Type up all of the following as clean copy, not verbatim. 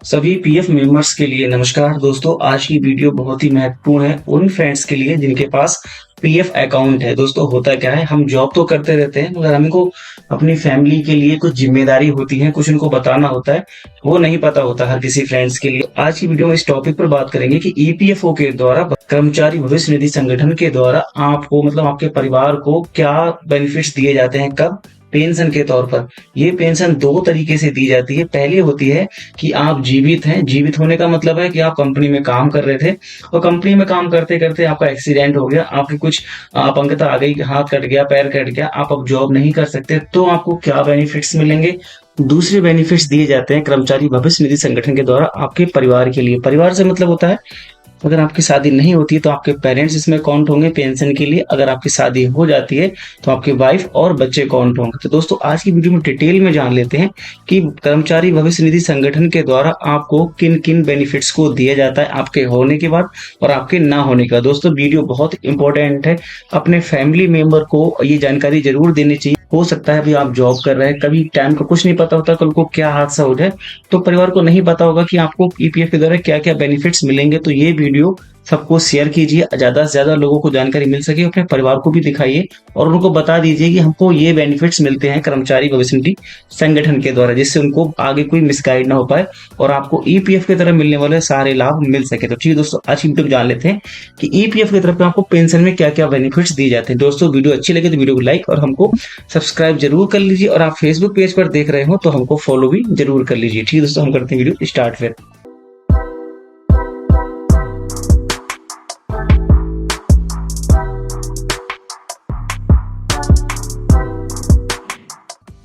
सभी PF members के लिए नमस्कार दोस्तों। आज की वीडियो बहुत ही महत्वपूर्ण है उन फ्रेंड्स के लिए जिनके पास पीएफ अकाउंट है। दोस्तों होता क्या है, हम जॉब तो करते रहते हैं मगर हमको अपनी फैमिली के लिए कुछ जिम्मेदारी होती है, कुछ उनको बताना होता है, वो नहीं पता होता हर किसी फ्रेंड्स के लिए। आज की वीडियो में इस टॉपिक पर बात करेंगे कि ईपीएफओ के द्वारा, कर्मचारी भविष्य निधि संगठन के द्वारा आपको मतलब आपके परिवार को क्या बेनिफिट्स दिए जाते हैं, कब, पेंशन के तौर पर। ये पेंशन दो तरीके से दी जाती है। पहली होती है कि आप जीवित हैं। जीवित होने का मतलब है कि आप कंपनी में काम कर रहे थे और कंपनी में काम करते करते आपका एक्सीडेंट हो गया, आपकी कुछ अपंगता आ गई, हाथ कट गया, पैर कट गया, आप अब जॉब नहीं कर सकते, तो आपको क्या बेनिफिट्स मिलेंगे। दूसरे बेनिफिट्स दिए जाते हैं कर्मचारी भविष्य निधि संगठन के द्वारा आपके परिवार के लिए। परिवार से मतलब होता है अगर आपकी शादी नहीं होती है तो आपके पेरेंट्स इसमें काउंट होंगे पेंशन के लिए। अगर आपकी शादी हो जाती है तो आपकी वाइफ और बच्चे काउंट होंगे। तो दोस्तों आज की वीडियो में डिटेल में जान लेते हैं कि कर्मचारी भविष्य निधि संगठन के द्वारा आपको किन किन बेनिफिट्स को दिया जाता है आपके होने के बाद और आपके ना होने के बाद। दोस्तों वीडियो बहुत इंपॉर्टेंट है, अपने फैमिली मेंबर को ये जानकारी जरूर देनी चाहिए। हो सकता है अभी आप जॉब कर रहे हैं, कभी टाइम का कुछ नहीं पता होता, कल को क्या हादसा हो जाए, तो परिवार को नहीं पता होगा कि आपको ईपीएफ के द्वारा क्या क्या बेनिफिट्स मिलेंगे। तो ये वीडियो सबको शेयर कीजिए, ज्यादा से ज्यादा लोगों को जानकारी मिल सके। अपने परिवार को भी दिखाइए और उनको बता दीजिए कि हमको ये बेनिफिट्स मिलते हैं कर्मचारी भविष्य निधि संगठन के द्वारा, जिससे उनको आगे कोई मिसगाइड ना हो पाए और आपको ईपीएफ की तरफ मिलने वाले सारे लाभ मिल सके। तो ठीक है दोस्तों, आज की वीडियो जान लेते हैं कि ईपीएफ की तरफ आपको पेंशन में क्या क्या बेनिफिट्स दिए जाते हैं। दोस्तों वीडियो अच्छी लगे तो वीडियो को लाइक और हमको सब्सक्राइब जरूर कर लीजिए, और आप फेसबुक पेज पर देख रहे हो तो हमको फॉलो भी जरूर कर लीजिए। ठीक है दोस्तों, हम करते हैं वीडियो स्टार्ट फिर।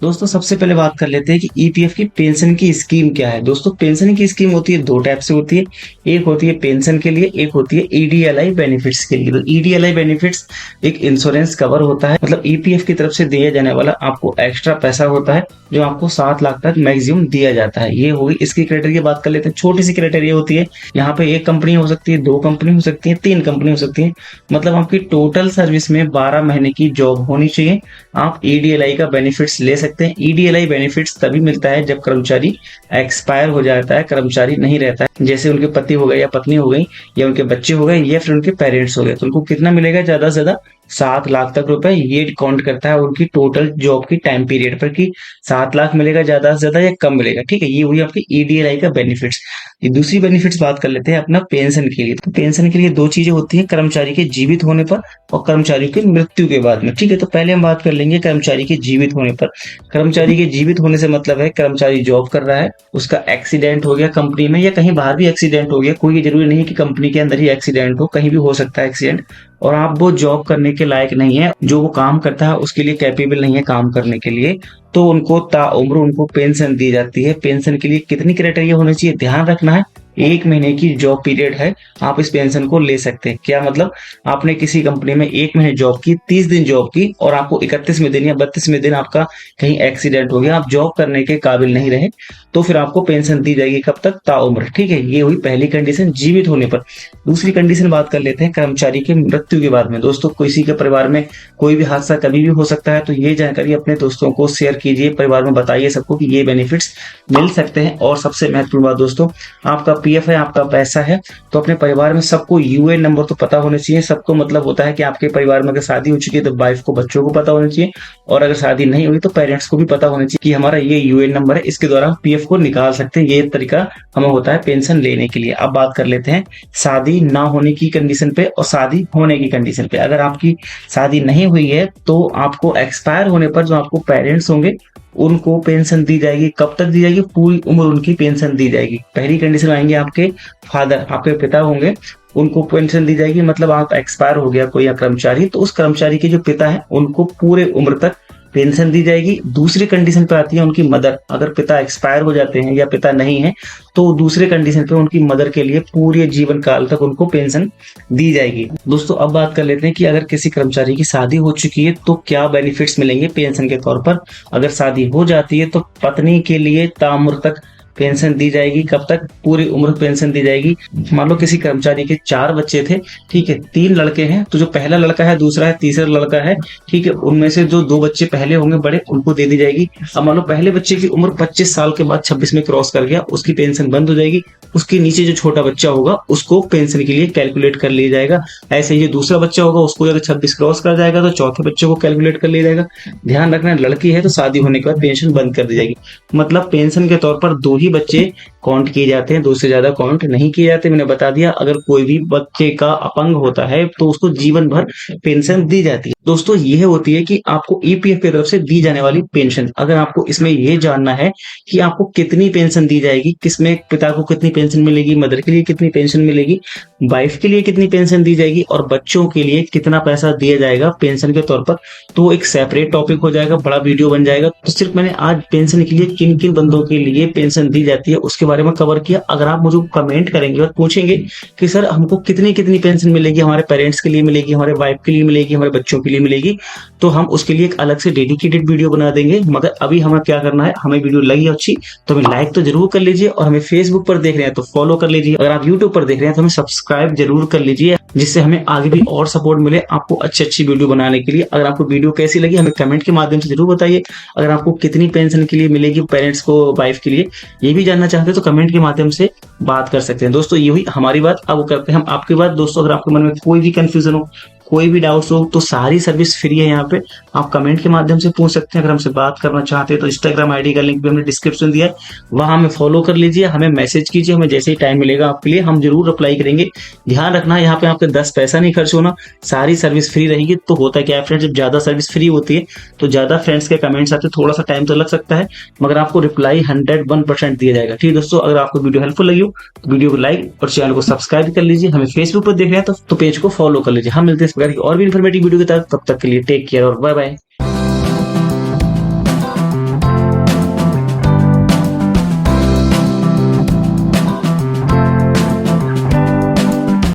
दोस्तों सबसे पहले बात कर लेते हैं कि ईपीएफ की पेंशन की स्कीम क्या है। दोस्तों पेंशन की स्कीम होती है दो टाइप से होती है, एक होती है पेंशन के लिए, एक होती है ईडीएलआई बेनिफिट्स के लिए। तो ईडीएलआई बेनिफिट्स एक इंश्योरेंस कवर होता है, मतलब ईपीएफ की तरफ से दिया जाने वाला आपको एक्स्ट्रा पैसा होता है जो आपको 7 लाख तक मैक्सिमम दिया जाता है। ये होगी इसकी क्राइटेरिया। बात कर लेते हैं, छोटी सी क्राइटेरिया होती है। यहाँ पे एक कंपनी हो सकती है, दो कंपनी हो सकती है, 3 कंपनी हो सकती है, मतलब आपकी टोटल सर्विस में 12 महीने की जॉब होनी चाहिए। आप ईडीएलआई का बेनिफिट्स ले सकते हैं। ईडीएलआई बेनिफिट्स तभी मिलता है जब कर्मचारी एक्सपायर हो जाता है, कर्मचारी नहीं रहता है, जैसे उनके पति हो गए या पत्नी हो गई या उनके बच्चे हो गए या फिर उनके पेरेंट्स हो गए, तो उनको कितना मिलेगा, ज्यादा से ज्यादा 7 लाख तक रुपए। ये काउंट करता है उनकी टोटल जॉब की टाइम पीरियड पर कि 7 लाख मिलेगा ज्यादा से ज्यादा या कम मिलेगा। ठीक है, ये हुई आपकी ईडीएलआई का बेनिफिट्स। ये दूसरी बेनिफिट्स बात कर लेते हैं अपना पेंशन के लिए। तो पेंशन के लिए दो चीजें होती है, कर्मचारी के जीवित होने पर और कर्मचारी की मृत्यु के बाद में। ठीक है, तो पहले हम बात कर लेंगे कर्मचारी के जीवित होने पर। कर्मचारी के जीवित होने से मतलब है कर्मचारी जॉब कर रहा है, उसका एक्सीडेंट हो गया कंपनी में या कहीं बाहर भी एक्सीडेंट हो गया, कोई जरूरी नहीं कि कंपनी के अंदर ही एक्सीडेंट हो, कहीं भी हो सकता है एक्सीडेंट, और आप वो जॉब करने के लायक नहीं है, जो वो काम करता है उसके लिए कैपेबल नहीं है काम करने के लिए, तो उनको ताउम्र उनको पेंशन दी जाती है। पेंशन के लिए कितनी क्राइटेरिया होनी चाहिए, ध्यान रखना है 1 महीने की जॉब पीरियड है, आप इस पेंशन को ले सकते हैं। क्या मतलब, आपने किसी कंपनी में 1 महीने जॉब की, 30 दिन जॉब की और आपको 31वें दिन या 32वें दिन आपका कहीं एक्सीडेंट हो गया, आप जॉब करने के काबिल नहीं रहे, तो फिर आपको पेंशन दी जाएगी कब तक, ताउम्र। ठीक है, ये हुई पहली कंडीशन जीवित होने पर। दूसरी कंडीशन बात कर लेते हैं कर्मचारी की मृत्यु के बाद में। दोस्तों किसी के परिवार में कोई भी हादसा कभी भी हो सकता है, तो ये जानकारी अपने दोस्तों को शेयर कीजिए, परिवार में बताइए सबको कि ये बेनिफिट्स मिल सकते हैं। और सबसे महत्वपूर्ण बात दोस्तों, आपका पीएफ है, आपका पैसा है, तो अपने परिवार में सबको यूएन नंबर तो पता होना चाहिए। सबको मतलब होता है कि आपके परिवार में अगर शादी हो चुकी है तो वाइफ को, बच्चों को पता होना चाहिए, और अगर शादी नहीं हुई तो पेरेंट्स को भी पता होना चाहिए कि हमारा ये यूएन नंबर है, इसके द्वारा हम पीएफ को निकाल सकते हैं। ये तरीका हमें होता है पेंशन लेने के लिए। अब बात कर लेते हैं शादी ना होने की कंडीशन पे और शादी होने की कंडीशन पे। अगर आपकी शादी नहीं हुई है तो आपको एक्सपायर होने पर जो आपको पेरेंट्स होंगे उनको पेंशन दी जाएगी। कब तक दी जाएगी, पूरी उम्र उनकी पेंशन दी जाएगी। पहली कंडीशन आएंगे आपके फादर, आपके पिता होंगे, उनको पेंशन दी जाएगी। मतलब आप एक्सपायर हो गया कोई कर्मचारी, तो उस कर्मचारी के जो पिता है उनको पूरे उम्र तक पेंशन दी जाएगी। दूसरी कंडीशन पे आती है उनकी मदर। अगर पिता एक्सपायर हो जाते हैं या पिता नहीं है तो दूसरे कंडीशन पे उनकी मदर के लिए पूरे जीवन काल तक उनको पेंशन दी जाएगी। दोस्तों अब बात कर लेते हैं कि अगर किसी कर्मचारी की शादी हो चुकी है तो क्या बेनिफिट्स मिलेंगे पेंशन के तौर पर। अगर शादी हो जाती है तो पत्नी के लिए ताउम्र तक पेंशन दी जाएगी। कब तक? पूरी उम्र पेंशन दी जाएगी। मान लो किसी कर्मचारी के 4 बच्चे थे, ठीक है, 3 लड़के हैं, तो जो पहला लड़का है, दूसरा है, तीसरा लड़का है, ठीक है, उनमें से जो 2 बच्चे पहले होंगे बड़े, उनको दे दी जाएगी। अब मान लो पहले बच्चे की उम्र 25 साल के बाद 26 में क्रॉस कर गया, उसकी पेंशन बंद हो जाएगी। उसके नीचे जो छोटा बच्चा होगा उसको पेंशन के लिए कैलकुलेट कर लिया जाएगा। ऐसे ही जो दूसरा बच्चा होगा उसको अगर 26 क्रॉस कर जाएगा तो चौथे बच्चे को कैलकुलेट कर लिया जाएगा। ध्यान रखना, लड़की है तो शादी होने के बाद पेंशन बंद कर दी जाएगी। मतलब पेंशन के तौर पर 2 ही बच्चे काउंट किए जाते हैं, 2 से ज्यादा काउंट नहीं किए जाते। मैंने बता दिया, अगर कोई भी बच्चे का अपंग होता है तो उसको जीवन भर पेंशन दी जाती है। दोस्तों यह होती है कि आपको ईपीएफ की तरफ से दी जाने वाली पेंशन। अगर आपको इसमें यह जानना है कि आपको कितनी पेंशन दी जाएगी, किसमें पिता को कितनी पेंशन मिलेगी, मदर के लिए कितनी पेंशन मिलेगी, वाइफ के लिए कितनी पेंशन दी जाएगी और बच्चों के लिए कितना पैसा दिया जाएगा पेंशन के तौर पर, तो एक सेपरेट टॉपिक हो जाएगा, बड़ा वीडियो बन जाएगा। तो सिर्फ मैंने आज पेंशन के लिए किन किन बंदों के लिए पेंशन दी जाती है उसके बारे में कवर किया। अगर आप मुझे कमेंट करेंगे और पूछेंगे कि सर हमको कितनी कितनी पेंशन मिलेगी, हमारे पेरेंट्स के लिए मिलेगी, हमारे वाइफ के लिए मिलेगी, हमारे बच्चों के लिए मिलेगी, तो हम उसके लिए एक अलग से डेडिकेटेड वीडियो बना देंगे। मगर अभी हमें क्या करना है, हमें वीडियो लगी अच्छी तो हमें लाइक तो जरूर कर लीजिए, और हमें फेसबुक पर देख रहे हैं तो फॉलो कर लीजिए, अगर आप यूट्यूब पर देख रहे हैं तो हमें सब्सक्राइब जरूर कर लीजिए, जिससे हमें आगे भी और सपोर्ट मिले आपको अच्छी अच्छी वीडियो बनाने के लिए। अगर आपको वीडियो कैसी लगी हमें कमेंट के माध्यम से जरूर बताइए। अगर आपको कितनी पेंशन के लिए मिलेगी पेरेंट्स को, वाइफ के लिए, ये भी जानना चाहते हैं तो कमेंट के माध्यम से बात कर सकते हैं। दोस्तों ये हुई हमारी बात, अब करते हैं हम आपकी बात। दोस्तों अगर आपके मन में कोई भी कंफ्यूजन हो, कोई भी डाउट्स हो, तो सारी सर्विस फ्री है यहाँ पे, आप कमेंट के माध्यम से पूछ सकते हैं। अगर हमसे बात करना चाहते हैं तो इंस्टाग्राम आईडी का लिंक भी हमने डिस्क्रिप्शन दिया है, वहां हमें फॉलो कर लीजिए, हमें मैसेज कीजिए, हमें जैसे ही टाइम मिलेगा आपके लिए हम जरूर रिप्लाई करेंगे। ध्यान रखना यहाँ पे आपके 10 पैसा नहीं खर्च होना, सारी सर्विस फ्री रहेगी। तो होता क्या है फ्रेंड्स, जब ज्यादा सर्विस फ्री होती है तो ज्यादा फ्रेंड्स के कमेंट्स आते हैं, थोड़ा सा टाइम तो लग सकता है, मगर आपको रिप्लाई 101% दिया जाएगा। ठीक है दोस्तों, अगर आपको वीडियो हेल्पफुल लगी हो तो वीडियो को लाइक और चैनल को सब्सक्राइब कर लीजिए। हमें फेसबुक पर देख रहे हैं तो पेज को फॉलो कर लीजिए। हम मिलते हैं इस प्रकार की और भी इन्फॉर्मेटिव वीडियो के तहत, तब तक के लिए टेक केयर और बाय बाय।